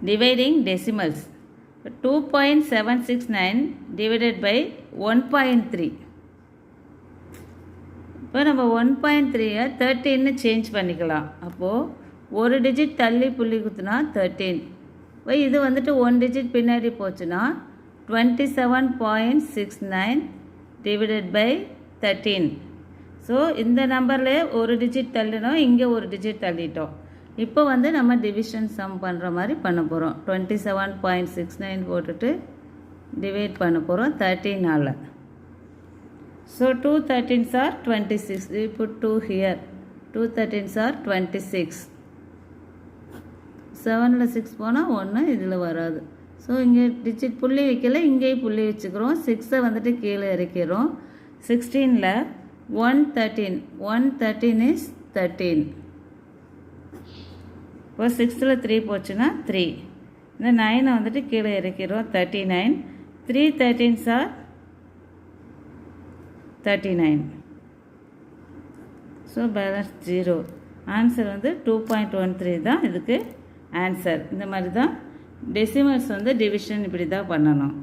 dividing decimals. 2.769 divided by 1.3. இப்போ நம்ம 1.3 13 change பண்ணிக்கலாம். அப்போது ஒரு டிஜிட் தள்ளி புள்ளி குத்துனா 13. இப்போ இது வந்துட்டு 1 டிஜிட் பின்னாடி போச்சுன்னா 27.69 divided by 13. ஸோ இந்த நம்பரில் ஒரு டிஜிட் தள்ளினோம், இங்கே ஒரு டிஜிட் தள்ளிட்டோம். இப்போ வந்து நம்ம டிவிஷன் சம் பண்ணுற மாதிரி பண்ண போகிறோம். 27.69 போட்டுட்டு டிவைட் பண்ண போகிறோம் 13ஆல். So 2 13s are 26. We put 2 here. 2 13s are 26. 7ல் 6 போனால் 1 இதில் வராது. ஸோ இங்கே டிஜிட் புள்ளி வைக்கல, இங்கேயும் புள்ளி வச்சுக்கிறோம். 6 வந்துட்டு கீழே இறக்கிறோம். 16ல் 113. 113 is 13. இப்போ 6ல் 3 போச்சுன்னா 3. இந்த 9 வந்துட்டு கீழே இறக்கிறோம். 39. 3 13s are 39. So balance 0. Answer வந்து 2.13 தான் இதுக்கு ஆன்சர். இந்த மாதிரி தான் டெசிமல்ஸ் வந்து டிவிஷன் இப்படி தான் பண்ணணும்.